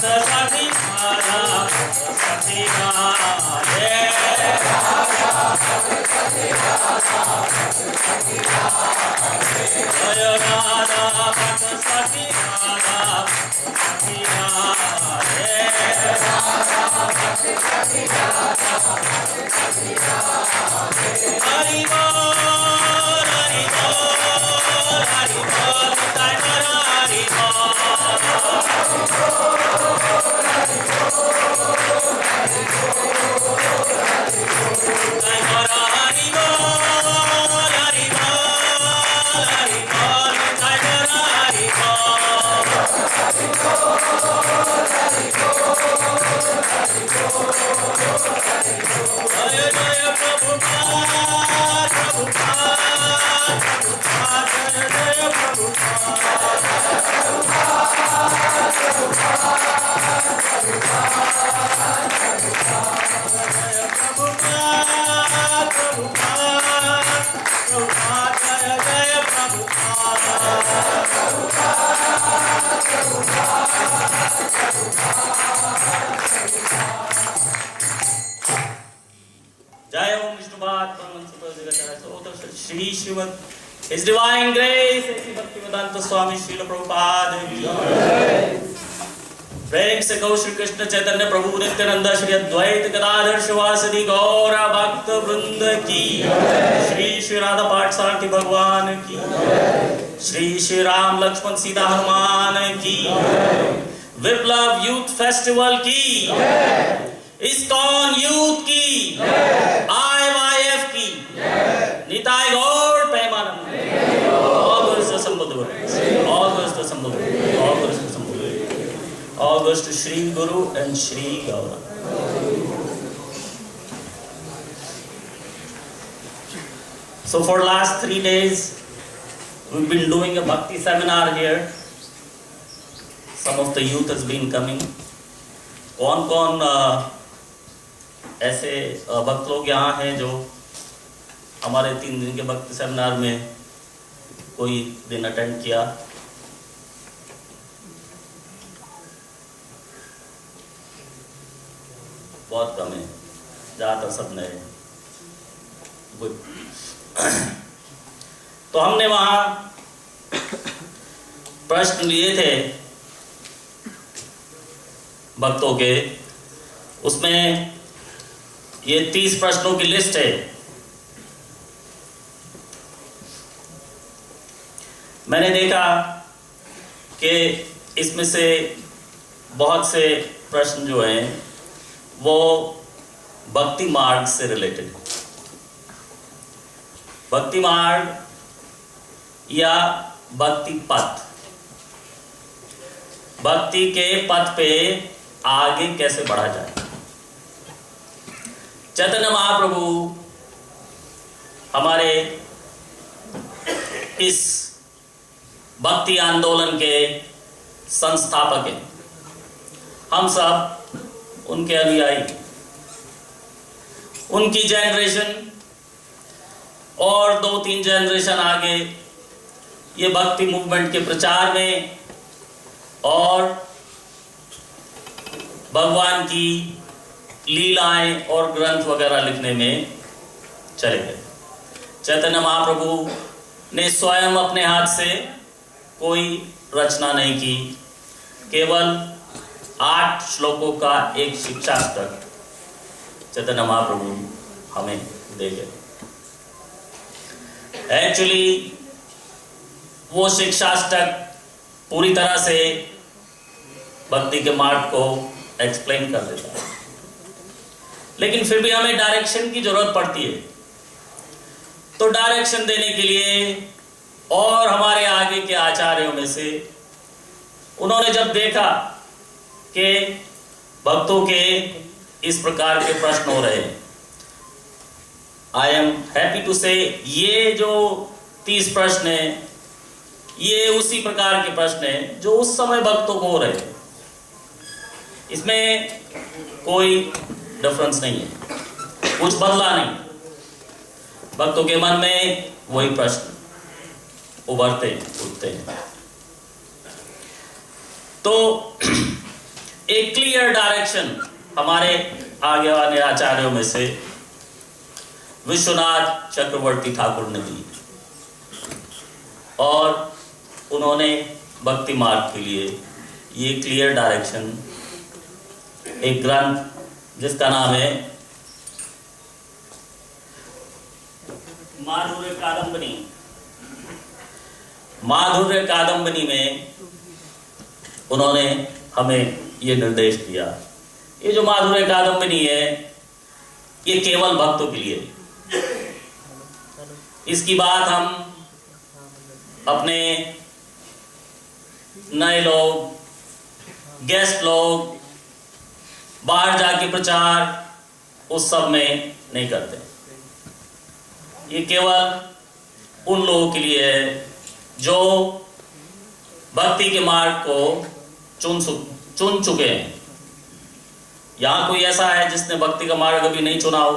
सखी राधा सखी राधे जय राधा सखी राधा सखी राधे हरि बोल हरि बोल हरि बोल जय हरि बोल जय हरि बोल हरि बोल हरि बोल जय हरि जय जय प्रभुपाद प्रभुपाद प्रभुपाद जय जय प्रभुपाद प्रभुपाद प्रभुपाद जय जय जय ओम Vishnupad Shri Shrimad His Divine Grace Shri Bhaktivedanta स्वामी श्रील प्रभुपाद की प्रेम से गौ श्री कृष्ण चैतन्य प्रभु नित्यानंद श्री अद्वैत गदाधर शिवासदि गौर भक्त वृंद की श्री श्री राधा पाठशाला की भगवान की श्री श्री राम लक्ष्मण सीता हनुमान की विप्लव यूथ फेस्टिवल की इस्कॉन यूथ की IYF की निताय गौर पैमानंद all goes to Sambhadvar all goes to Sambhadvar all goes to Sambhadvar all goes to Shri Guru and Shri Gaura. So for last 3 days we've been doing a bhakti seminar here. Some of the youth has been coming. कौन ऐसे भक्त लोग यहाँ हैं जो हमारे 3 दिन के भक्ति सेमिनार में कोई दिन अटेंड किया? बहुत कम है, ज़्यादातर सब नए। गुड। तो हमने वहाँ प्रश्न लिए थे भक्तों के, उसमें ये 30 प्रश्नों की लिस्ट है। मैंने देखा कि इसमें से बहुत से प्रश्न जो हैं वो भक्ति मार्ग से रिलेटेड, भक्ति मार्ग या भक्ति पथ, भक्ति के पथ पे आगे कैसे बढ़ा जाए। चैतन्य महाप्रभु हमारे इस भक्ति आंदोलन के संस्थापक हैं, हम सब उनके अनुयायी। उनकी जनरेशन और 2-3 जनरेशन आगे ये भक्ति मूवमेंट के प्रचार में और भगवान की लीलाएं और ग्रंथ वगैरह लिखने में चले गए। चैतन्य महाप्रभु ने स्वयं अपने हाथ से कोई रचना नहीं की, केवल 8 श्लोकों का एक शिक्षाष्टक चैतन्य महाप्रभु हमें दे गए। एक्चुअली वो शिक्षाष्टक पूरी तरह से भक्ति के मार्ग को एक्सप्लेन कर देता है, लेकिन फिर भी हमें डायरेक्शन की जरूरत पड़ती है। तो डायरेक्शन देने के लिए और हमारे आगे के आचार्यों में से उन्होंने जब देखा कि भक्तों के इस प्रकार के प्रश्न हो रहे हैं, आई एम हैप्पी टू से ये जो 30 प्रश्न हैं ये उसी प्रकार के प्रश्न हैं जो उस समय भक्तों को हो रहे थे। इसमें कोई डिफरेंस नहीं है, कुछ बदला नहीं। भक्तों के मन में वही प्रश्न उभरते उठते हैं। तो एक क्लियर डायरेक्शन हमारे आगे वाले आचार्यों में से विश्वनाथ चक्रवर्ती ठाकुर ने दी, और उन्होंने भक्ति मार्ग के लिए ये क्लियर डायरेक्शन एक ग्रंथ जिसका नाम है माधुर्य कादंबनी। माधुर्य कादंबनी में उन्होंने हमें ये निर्देश दिया। ये जो माधुर्य कादंबनी है ये केवल भक्तों के लिए, इसकी बात हम अपने नए लोग, गेस्ट लोग, बाहर जाके प्रचार उस सब में नहीं करते। ये केवल उन लोगों के लिए है जो भक्ति के मार्ग को चुन चुके हैं। यहां कोई ऐसा है जिसने भक्ति का मार्ग अभी नहीं चुना हो?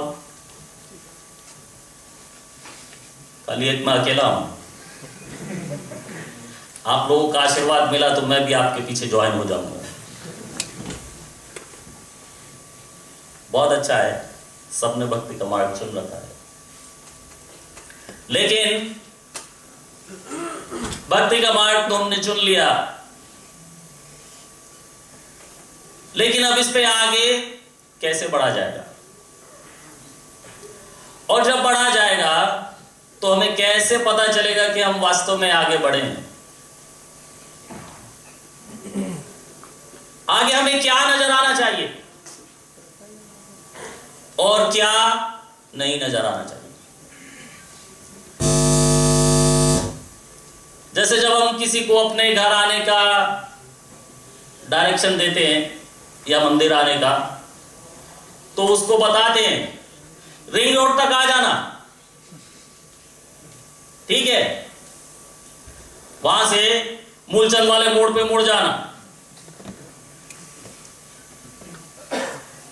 खाली एक मैं अकेला हूं। आप लोगों का आशीर्वाद मिला तो मैं भी आपके पीछे ज्वाइन हो जाऊंगा। बहुत अच्छा है, सबने भक्ति का मार्ग चुन रखा है, लेकिन भक्ति का मार्ग तो हमने चुन लिया, लेकिन अब इस पे आगे कैसे बढ़ा जाएगा? और जब बढ़ा जाएगा तो हमें कैसे पता चलेगा कि हम वास्तव में आगे बढ़े हैं? आगे हमें क्या नजर आना चाहिए और क्या नहीं नजर आना चाहिए? जैसे जब हम किसी को अपने घर आने का डायरेक्शन देते हैं या मंदिर आने का, तो उसको बताते हैं रिंग रोड तक आ जाना, ठीक है, वहां से मूलचंद वाले मोड़ पे मुड़ जाना।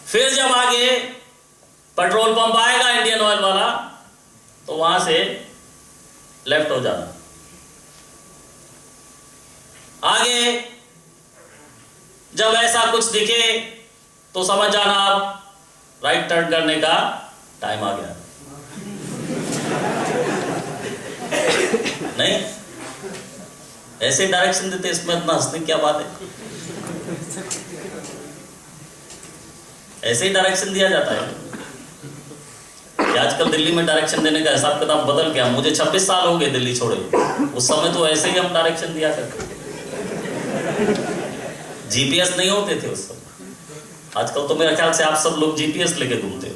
फिर जब आगे पेट्रोल पंप आएगा इंडियन ऑयल वाला, तो वहां से लेफ्ट हो जाना। आगे जब ऐसा कुछ दिखे तो समझ जाना अब राइट टर्न करने का टाइम आ गया। नहीं, ऐसे डायरेक्शन देते, इसमें इतना हंसने की क्या बात है? ऐसे ही डायरेक्शन दिया जाता है कि आजकल दिल्ली में डायरेक्शन देने का हिसाब किताब बदल गया। मुझे 26 साल हो गए दिल्ली छोड़े, उस समय तो ऐसे ही हम डायरेक्शन दिया करते। जीपीएस नहीं होते थे उस समय। आजकल तो मेरे ख्याल से आप सब लोग जीपीएस लेके घूमते हो,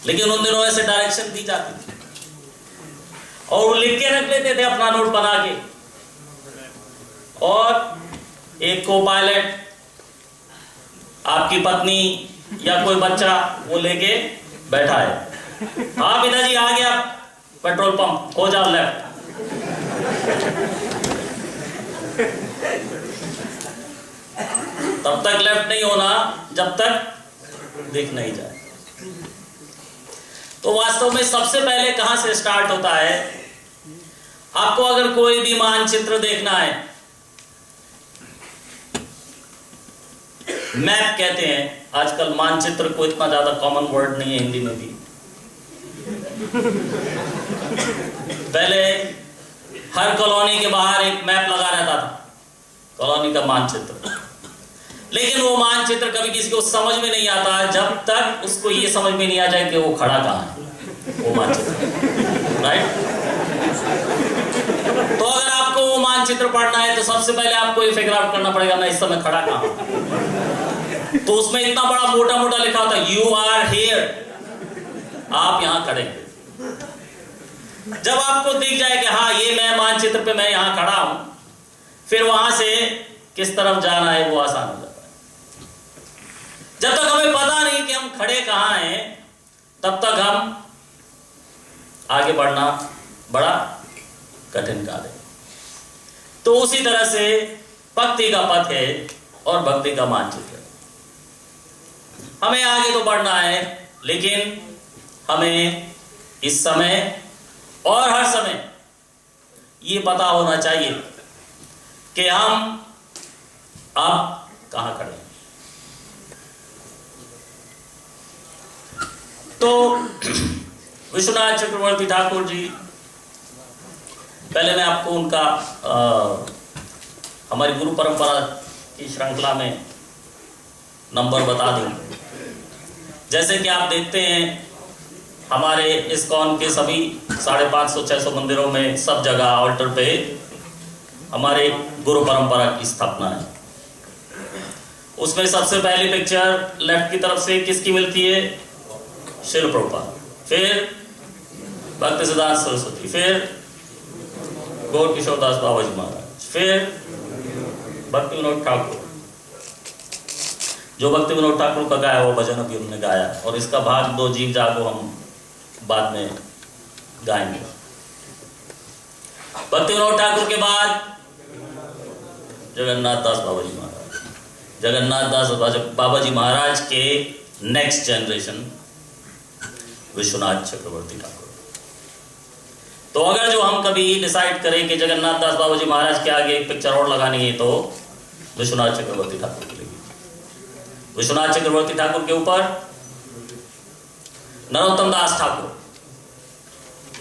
लेकिन उन दिनों ऐसे डायरेक्शन दी जाती थी और वो लिख के रख लेते थे अपना नोट बना के, और एक को पायलट, आपकी पत्नी या कोई बच्चा वो लेके बैठा है। हाँ पिताजी आ गया पेट्रोल पंप, हो जाओ लेफ्ट। तब तक लेफ्ट नहीं होना जब तक दिख नहीं जाए। तो वास्तव में सबसे पहले कहां से स्टार्ट होता है? आपको अगर कोई भी मानचित्र देखना है, मैप कहते हैं आजकल, मानचित्र को इतना ज्यादा कॉमन वर्ड नहीं है हिंदी में भी। पहले हर कॉलोनी के बाहर एक मैप लगा रहता था, कॉलोनी का मानचित्र। लेकिन वो मानचित्र कभी किसी को समझ में नहीं आता जब तक उसको ये समझ में नहीं आ जाए कि वो खड़ा कहां है, वो मानचित्र, राइट? तो अगर आपको वो मानचित्र पढ़ना है तो सबसे पहले आपको ये फिगर आउट करना पड़ेगा, मैं इस समय खड़ा कहां हूं। तो उसमें इतना बड़ा मोटा मोटा लिखा होता है, यू आर हियर, आप यहां खड़े हैं। जब आपको दिख जाए कि हाँ ये मैं मानचित्र पे मैं यहां खड़ा हूं, फिर वहां से किस तरफ जाना है वो आसान हो जाता है। जब तक हमें पता नहीं कि हम खड़े कहां हैं, तब तक हम आगे बढ़ना बड़ा कठिन कार्य है। तो उसी तरह से भक्ति का पथ है और भक्ति का मानचित्र है। हमें आगे तो बढ़ना है, लेकिन हमें इस समय और हर समय ये पता होना चाहिए कि हम अब कहाँ खड़े हैं। तो विश्वनाथ चक्रवर्ती ठाकुर जी, पहले मैं आपको उनका हमारी गुरु परंपरा की श्रृंखला में नंबर बता दूं। जैसे कि आप देखते हैं हमारे इस्कॉन के सभी 550-600 मंदिरों में सब जगह ऑल्टर पे हमारे गुरु परंपरा की स्थापना है। उसमें सबसे पहली पिक्चर लेफ्ट की तरफ से किसकी मिलती है? श्रील प्रभुपाद, फिर भक्ति सिद्धांत सरस्वती, फिर गौर किशोर दास बाबा जी महाराज, फिर भक्ति विनोद ठाकुर। जो भक्ति विनोद ठाकुर का गाया वो भजन अभी हमने गाया, और इसका भाग 2 जीव जागो हम बाद में गाएंगे। भक्ति विनोद ठाकुर के बाद जगन्नाथ दास बाबा जी महाराज। जगन्नाथ दास बाबा जी महाराज के नेक्स्ट जनरेशन विश्वनाथ चक्रवर्ती ठाकुर। तो अगर जो हम कभी डिसाइड करें कि जगन्नाथ दास बाबा जी महाराज के आगे एक पिक्चर और लगानी है तो विश्वनाथ चक्रवर्ती ठाकुर की लगेगी। विश्वनाथ चक्रवर्ती ठाकुर के ऊपर नरोत्तम दास ठाकुर,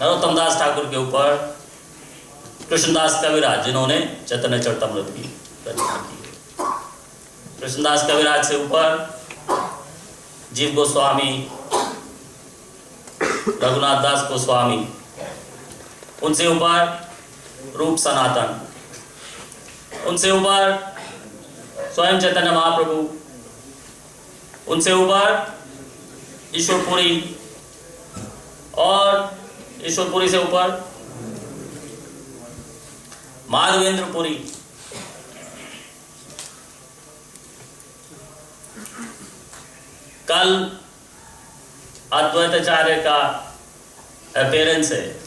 नरोत्तम दास ठाकुर के ऊपर कृष्णदास कविराज, जिन्होंने चैतन्य चरितमृत की रचना की है। कृष्णदास कविराज से ऊपर जीव गोस्वामी, रघुनाथ दास गोस्वामी, उनसे ऊपर रूप सनातन, उनसे ऊपर स्वयं चैतन्य महाप्रभु, उनसे ऊपर ईश्वरपुरी, और ईश्वरपुरी से ऊपर माधवेंद्रपुरी। कल अद्वैताचार्य का अपीयरेंस है,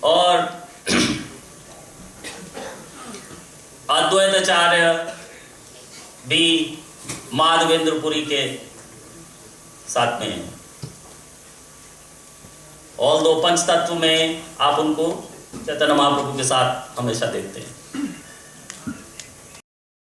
और अद्वैताचार्य भी माधवेंद्रपुरी के साथ में है। ऑल दो पंच तत्व में आप उनको चैतन्य महाप्रभु के साथ हमेशा देखते हैं।